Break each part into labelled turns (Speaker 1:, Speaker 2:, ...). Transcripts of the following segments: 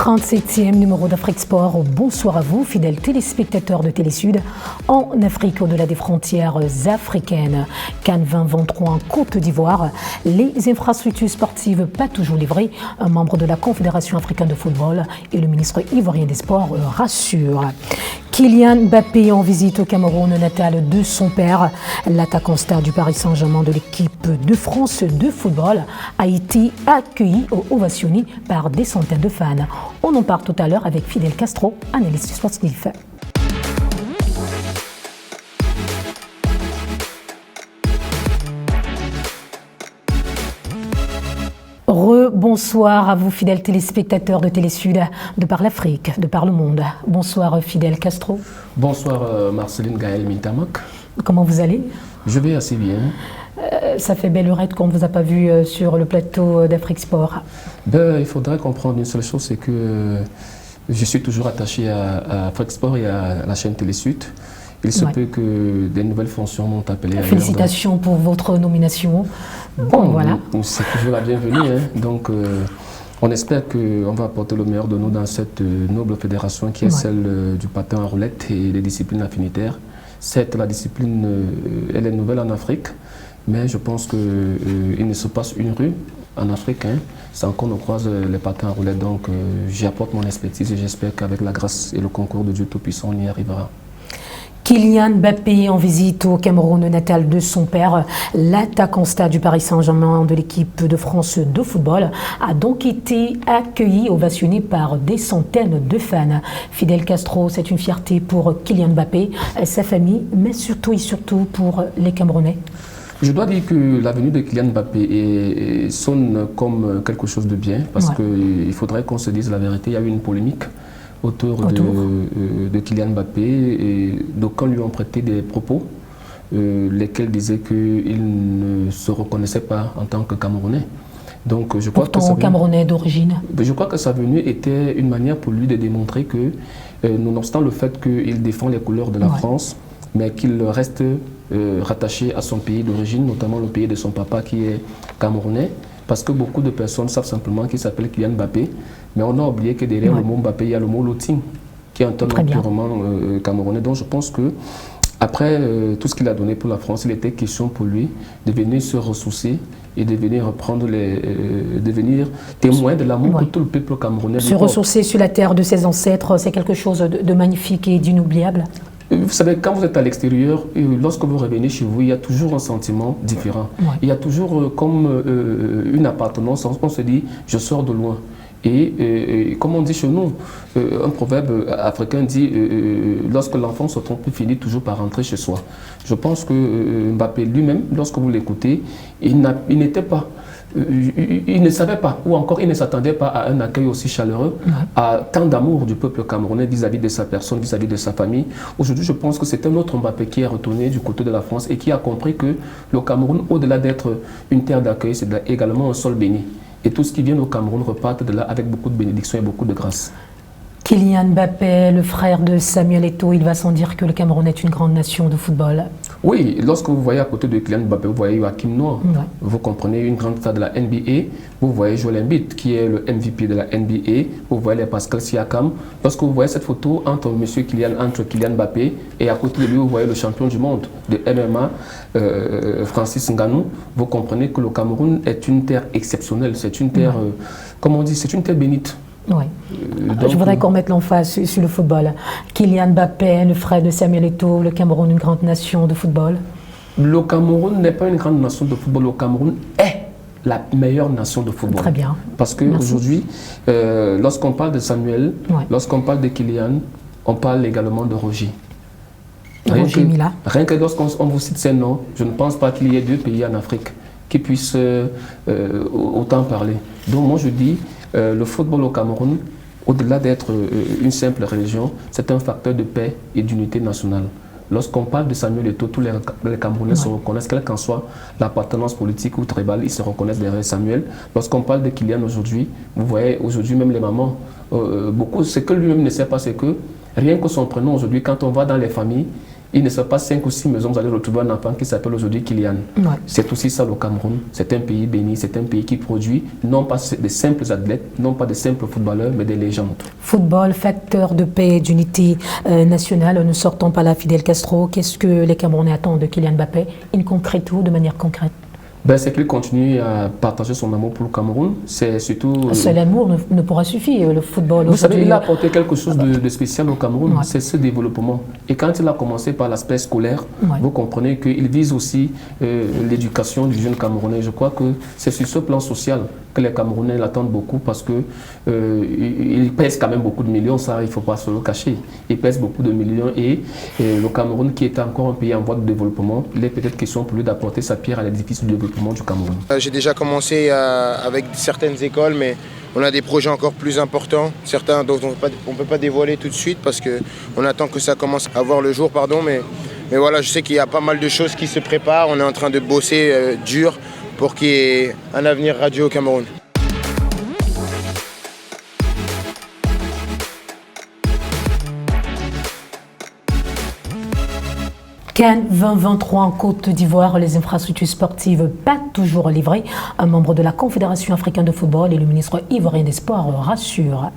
Speaker 1: 37e numéro d'Afrique Sport. Bonsoir à vous, fidèles téléspectateurs de Télésud. En Afrique, au-delà des frontières africaines, Cannes 2023 en Côte d'Ivoire, les infrastructures sportives pas toujours livrées. Un membre de la Confédération africaine de football et le ministre ivoirien des Sports rassurent. Kylian Mbappé en visite au Cameroun natal de son père. L'attaquant star du Paris Saint-Germain de l'équipe de France de football a été accueilli ou ovationné par des centaines de fans. On en parle tout à l'heure avec Fidel Castro, analyste sportif. Bonsoir à vous, fidèles téléspectateurs de Télésud, de par l'Afrique, de par le monde. Bonsoir, Fidel Castro.
Speaker 2: Bonsoir, Marceline Gaël Mintamak.
Speaker 1: Comment vous allez?
Speaker 2: Je vais assez bien.
Speaker 1: Ça fait belle lurette qu'on ne vous a pas vu sur le plateau d'Afrique Sport.
Speaker 2: Il faudrait comprendre une seule chose, c'est que je suis toujours attaché à Afrique Sport et à la chaîne Télésud. Il se peut que des nouvelles fonctions m'ont appelé ailleurs.
Speaker 1: Félicitations pour votre nomination.
Speaker 2: Bon,
Speaker 1: voilà.
Speaker 2: C'est toujours la bienvenue. Donc, on espère qu'on va apporter le meilleur de nous dans cette noble fédération qui est celle du patin à roulette et des disciplines affinitaires. Certes, la discipline, elle est nouvelle en Afrique, mais je pense qu'il ne se passe une rue en Afrique sans qu'on ne croise les patins à roulette. Donc, j'y apporte mon expertise et j'espère qu'avec la grâce et le concours de Dieu Tout-Puissant, on y arrivera.
Speaker 1: Kylian Mbappé en visite au Cameroun natal de son père. L'attaquant star du Paris Saint-Germain de l'équipe de France de football a donc été accueilli, ovationné par des centaines de fans. Fidel Castro, c'est une fierté pour Kylian Mbappé, sa famille, mais surtout et surtout pour les Camerounais.
Speaker 2: Je dois dire que la venue de Kylian Mbappé sonne comme quelque chose de bien, parce qu'il faudrait qu'on se dise la vérité. Il y a eu une polémique autour de Kylian Mbappé, et d'aucuns lui ont prêté des propos, lesquels disaient qu'il ne se reconnaissait pas en tant que Camerounais. Donc, je crois
Speaker 1: pourtant Camerounais d'origine.
Speaker 2: Je crois que sa venue était une manière pour lui de démontrer que, nonobstant le fait qu'il défend les couleurs de la France, mais qu'il reste rattaché à son pays d'origine, notamment le pays de son papa qui est camerounais. Parce que beaucoup de personnes savent simplement qu'il s'appelle Kylian Mbappé, mais on a oublié que derrière le mot Mbappé, il y a le mot Loting, qui est un terme purement camerounais. Donc je pense que après tout ce qu'il a donné pour la France, il était question pour lui de venir se ressourcer et de venir reprendre devenir témoin de l'amour que tout le peuple camerounais.
Speaker 1: Se ressourcer sur la terre de ses ancêtres, c'est quelque chose de magnifique et d'inoubliable.
Speaker 2: Vous savez, quand vous êtes à l'extérieur, lorsque vous revenez chez vous, il y a toujours un sentiment différent. Il y a toujours comme une appartenance. On se dit, je sors de loin. Et comme on dit chez nous, un proverbe africain dit, lorsque l'enfant se trompe, il finit toujours par rentrer chez soi. Je pense que Mbappé lui-même, lorsque vous l'écoutez, il n'était pas... Il ne savait pas, ou encore il ne s'attendait pas à un accueil aussi chaleureux, à tant d'amour du peuple camerounais vis-à-vis de sa personne, vis-à-vis de sa famille. Aujourd'hui, je pense que c'est un autre Mbappé qui est retourné du côté de la France et qui a compris que le Cameroun, au-delà d'être une terre d'accueil, c'est également un sol béni. Et tout ce qui vient au Cameroun repart de là avec beaucoup de bénédictions et beaucoup de grâce.
Speaker 1: Kylian Mbappé, le frère de Samuel Eto'o, il va sans dire que le Cameroun est une grande nation de football. Oui,
Speaker 2: lorsque vous voyez à côté de Kylian Mbappé, vous voyez Joachim Noah. Vous comprenez, une grande star de la NBA. Vous voyez Joel Embiid, qui est le MVP de la NBA. Vous voyez les Pascal Siakam. Lorsque vous voyez cette photo entre Kylian Mbappé et à côté de lui, vous voyez le champion du monde de MMA, Francis Ngannou. Vous comprenez que le Cameroun est une terre exceptionnelle. C'est une terre, comme on dit, c'est une terre bénite.
Speaker 1: Oui. Je voudrais qu'on mette l'emphase sur le football. Kylian Mbappé, le frère de Samuel Eto'o, le Cameroun, une grande nation de football.
Speaker 2: Le Cameroun n'est pas une grande nation de football. Le Cameroun est la meilleure nation de football.
Speaker 1: Très bien.
Speaker 2: Parce qu'aujourd'hui, lorsqu'on parle de Samuel, lorsqu'on parle de Kylian, on parle également de Roger. Rien que lorsqu'on vous cite ces noms, je ne pense pas qu'il y ait deux pays en Afrique qui puissent autant parler. Donc moi je dis, le football au Cameroun, au-delà d'être une simple religion, c'est un facteur de paix et d'unité nationale. Lorsqu'on parle de Samuel Eto'o, tous les Camerounais se reconnaissent, quelle qu'en soit l'appartenance politique ou tribale, ils se reconnaissent derrière Samuel. Lorsqu'on parle de Kylian aujourd'hui, vous voyez aujourd'hui même les mamans, beaucoup, ce que lui-même ne sait pas, c'est que rien que son prénom aujourd'hui, quand on va dans les familles, il ne sera pas 5 ou 6 maisons, vous allez retrouver un enfant qui s'appelle aujourd'hui Kylian. Ouais. C'est aussi ça le Cameroun. C'est un pays béni, c'est un pays qui produit non pas des simples athlètes, non pas des simples footballeurs, mais des légendes.
Speaker 1: Football, facteur de paix et d'unité nationale. Ne sortons pas là, Fidel Castro. Qu'est-ce que les Camerounais attendent de Kylian Mbappé? In concreto, de manière concrète.
Speaker 2: C'est qu'il continue à partager son amour pour le Cameroun. C'est surtout...
Speaker 1: Seul amour ne pourra suffire, le football.
Speaker 2: Vous savez, il a apporté quelque chose de spécial au Cameroun,
Speaker 1: ouais.
Speaker 2: C'est ce développement. Et quand il a commencé par l'aspect scolaire, ouais. Vous comprenez qu'il vise aussi l'éducation du jeune Camerounais. Je crois que c'est sur ce plan social que les Camerounais l'attendent beaucoup parce que il pèse quand même beaucoup de millions, ça il ne faut pas se le cacher. Il pèse beaucoup de millions et le Cameroun qui est encore un pays en voie de développement, il est peut-être question pour lui d'apporter sa pierre à l'édifice du développement du Cameroun.
Speaker 3: J'ai déjà commencé avec certaines écoles, mais on a des projets encore plus importants, certains dont on ne peut pas dévoiler tout de suite parce qu'on attend que ça commence à voir le jour, mais voilà, je sais qu'il y a pas mal de choses qui se préparent, on est en train de bosser dur pour qu'il y ait un avenir radieux au Cameroun.
Speaker 1: CAN 2023 en Côte d'Ivoire, les infrastructures sportives pas toujours livrées. Un membre de la Confédération africaine de football et le ministre ivoirien des Sports rassure.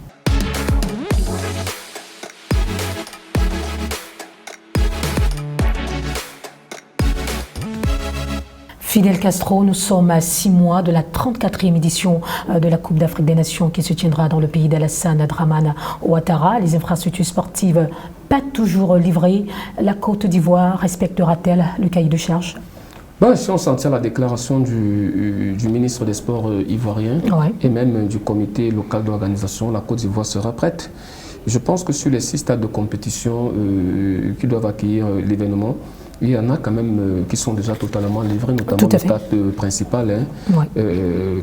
Speaker 1: Fidel Castro, nous sommes à 6 mois de la 34e édition de la Coupe d'Afrique des Nations qui se tiendra dans le pays d'Alassane Dramane Ouattara. Les infrastructures sportives pas toujours livrées. La Côte d'Ivoire respectera-t-elle le cahier de charge?
Speaker 2: Si on s'en tient à la déclaration du ministre des Sports ivoirien ouais. Et même du comité local d'organisation, la Côte d'Ivoire sera prête. Je pense que sur les 6 stades de compétition qui doivent accueillir l'événement, il y en a quand même qui sont déjà totalement livrés, notamment le stade principal, ouais.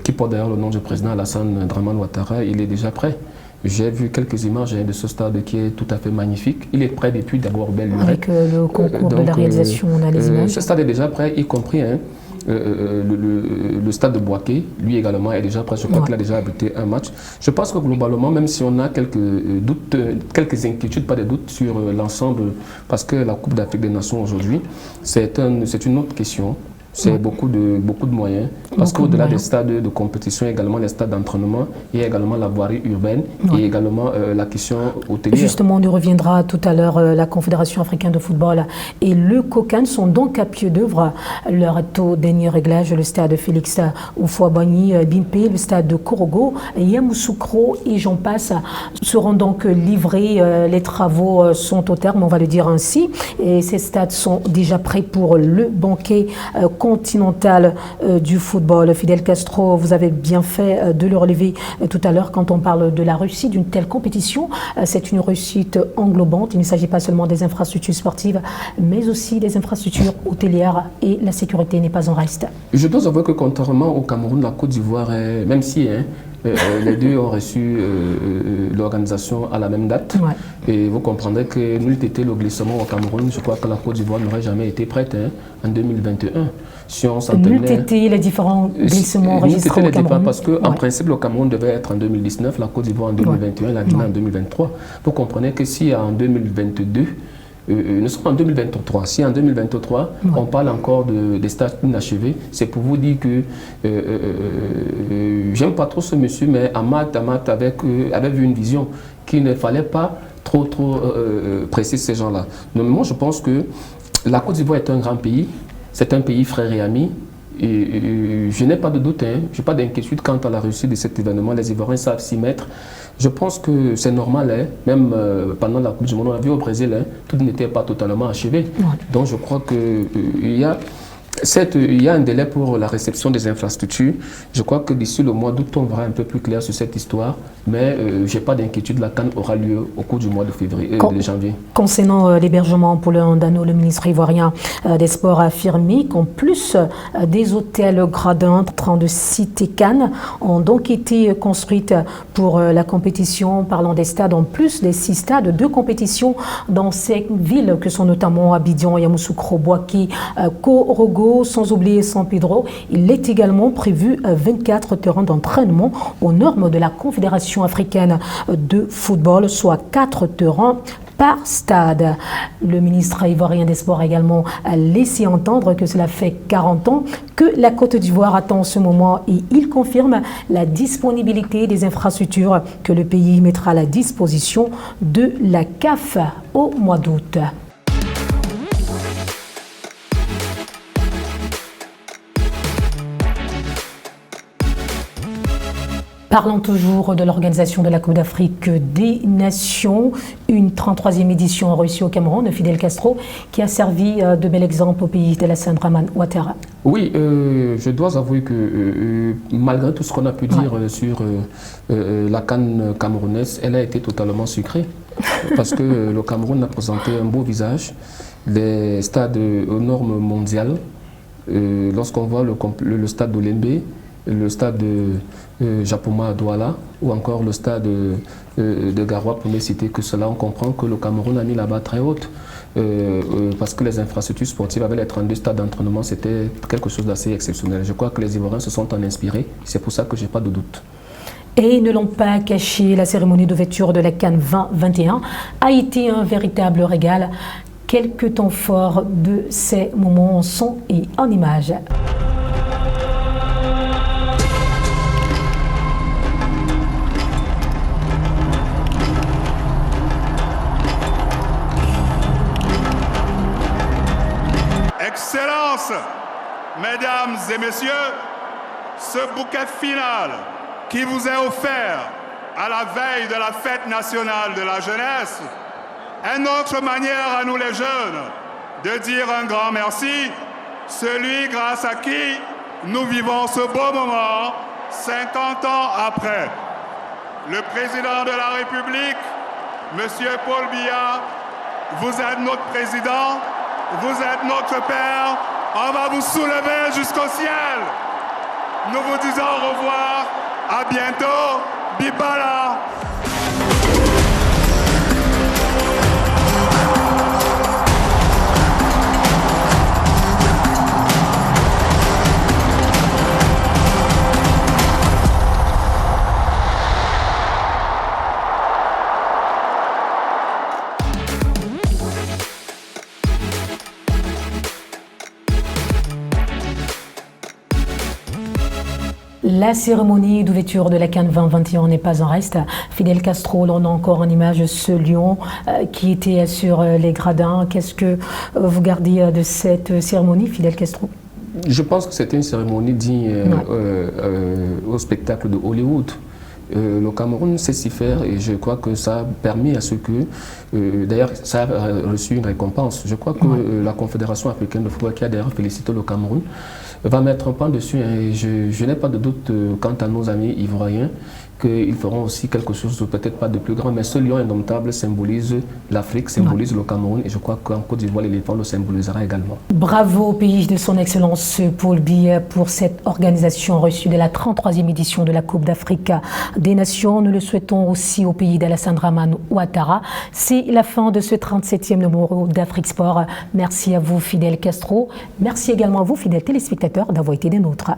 Speaker 2: Qui porte d'ailleurs le nom du président Alassane Dramane Ouattara, il est déjà prêt. J'ai vu quelques images de ce stade qui est tout à fait magnifique. Il est prêt depuis d'abord belle lurette.
Speaker 1: Avec le concours de la réalisation, on a les images.
Speaker 2: Ce stade est déjà prêt, y compris le stade de Boaké, lui également est déjà prêt. Je crois ouais. Qu'il a déjà abrité un match. Je pense que globalement, même si on a quelques doutes, quelques inquiétudes, pas de doutes sur l'ensemble, parce que la Coupe d'Afrique des Nations aujourd'hui, c'est une autre question. C'est beaucoup de moyens, parce qu'au-delà des stades de compétition, également les stades d'entraînement, il y a également la voirie urbaine et également la question hôtelière.
Speaker 1: Justement, on y reviendra tout à l'heure. La Confédération africaine de football et le COCAN sont donc à pied d'œuvre. Leur au dernier réglage, le stade Félix Houphouët-Boigny, Bimpé, le stade de Korogo, Yamoussoukro et j'en passe seront donc livrés. Les travaux sont au terme, on va le dire ainsi. Et ces stades sont déjà prêts pour le banquet continental du football. Fidel Castro, vous avez bien fait de le relever tout à l'heure quand on parle de la réussite d'une telle compétition. C'est une réussite englobante. Il ne s'agit pas seulement des infrastructures sportives, mais aussi des infrastructures hôtelières et la sécurité n'est pas en reste.
Speaker 2: Je dois avouer que contrairement au Cameroun, la Côte d'Ivoire, même si les deux ont reçu l'organisation à la même date. Ouais. Et vous comprendrez que nul était le glissement au Cameroun. Je crois que la Côte d'Ivoire n'aurait jamais été prête en 2021. Si on s'en tenait...
Speaker 1: Nul était les différents glissements enregistrés au Cameroun.
Speaker 2: Parce qu'en principe, le Cameroun devait être en 2019, la Côte d'Ivoire en 2021, la Guinée en 2023. Vous comprenez que si en 2022, nous sommes en 2023. Si en 2023, on parle encore des stades inachevés, c'est pour vous dire que j'aime pas trop ce monsieur, mais Amat avait vu une vision qu'il ne fallait pas trop presser ces gens-là. Moi, je pense que la Côte d'Ivoire est un grand pays, c'est un pays frère et ami. Et je n'ai pas de doute, je n'ai pas d'inquiétude quant à la réussite de cet événement. Les Ivoiriens savent s'y mettre. Je pense que c'est normal, même pendant la Coupe du Monde, on a vu au Brésil, tout n'était pas totalement achevé. Ouais. Donc je crois qu'il y a... Certes, il y a un délai pour la réception des infrastructures. Je crois que d'ici le mois d'août, on verra un peu plus clair sur cette histoire. Mais je n'ai pas d'inquiétude, la CAN aura lieu au cours du mois de janvier. Concernant
Speaker 1: l'hébergement pour le Ndano, le ministre ivoirien des Sports a affirmé qu'en plus des hôtels gradins, 32 sites CAN ont donc été construits pour la compétition. Parlant des stades, en plus des 6 stades de compétition dans 5 villes que sont notamment Abidjan, Yamoussoukro, Boaké, Korogo, sans oublier San Pedro. Il est également prévu 24 terrains d'entraînement aux normes de la Confédération africaine de football, soit 4 terrains par stade. Le ministre ivoirien des Sports a également laissé entendre que cela fait 40 ans que la Côte d'Ivoire attend en ce moment et il confirme la disponibilité des infrastructures que le pays mettra à la disposition de la CAF au mois d'août. Parlons toujours de l'organisation de la Coupe d'Afrique des Nations, une 33e édition réussie au Cameroun, Fidel Castro, qui a servi de bel exemple au pays d'Alassane Dramane Ouattara.
Speaker 2: Oui, je dois avouer que malgré tout ce qu'on a pu dire sur la CAN camerounaise, elle a été totalement sucrée. Parce que le Cameroun a présenté un beau visage, des stades aux normes mondiales. Lorsqu'on voit le stade d'Olembe, le stade de Japoma à Douala ou encore le stade de Garoua, pour ne citer que cela, on comprend que le Cameroun a mis la barre très haute parce que les infrastructures sportives avec les 32 stades d'entraînement, c'était quelque chose d'assez exceptionnel. Je crois que les Ivoiriens se sont en inspirés, c'est pour ça que je n'ai pas de doute.
Speaker 1: Et ils ne l'ont pas caché, la cérémonie d'ouverture de la CAN 2021 a été un véritable régal. Quelques temps forts de ces moments en son et en images.
Speaker 4: Excellences, Mesdames et Messieurs, ce bouquet final qui vous est offert à la veille de la fête nationale de la jeunesse est notre manière à nous les jeunes de dire un grand merci, celui grâce à qui nous vivons ce beau moment 50 ans après. Le président de la République, Monsieur Paul Biya, vous êtes notre président, vous êtes notre père, on va vous soulever jusqu'au ciel. Nous vous disons au revoir, à bientôt, Bibala.
Speaker 1: La cérémonie d'ouverture de la CAN 2021 n'est pas en reste. Fidel Castro, l'on a encore en image ce lion qui était sur les gradins. Qu'est-ce que vous gardez de cette cérémonie, Fidel Castro?
Speaker 2: Je pense que c'était une cérémonie digne au spectacle de Hollywood. Le Cameroun sait s'y faire et je crois que ça a permis à ce que, d'ailleurs ça a reçu une récompense. Je crois que la Confédération africaine de football, qui a d'ailleurs félicité le Cameroun, va mettre un point dessus. Et je n'ai pas de doute quant à nos amis ivoiriens qu'ils feront aussi quelque chose, peut-être pas de plus grand, mais ce lion indomptable symbolise l'Afrique, symbolise le Cameroun, et je crois qu'en Côte d'Ivoire, l'éléphant le symbolisera également.
Speaker 1: Bravo au pays de son Excellence Paul Biya pour cette organisation reçue de la 33e édition de la Coupe d'Afrique des Nations. Nous le souhaitons aussi au pays d'Alassane Dramane Ouattara. C'est la fin de ce 37e numéro d'Afrique Sport. Merci à vous, Fidel Castro. Merci également à vous, fidèles téléspectateurs, d'avoir été des nôtres.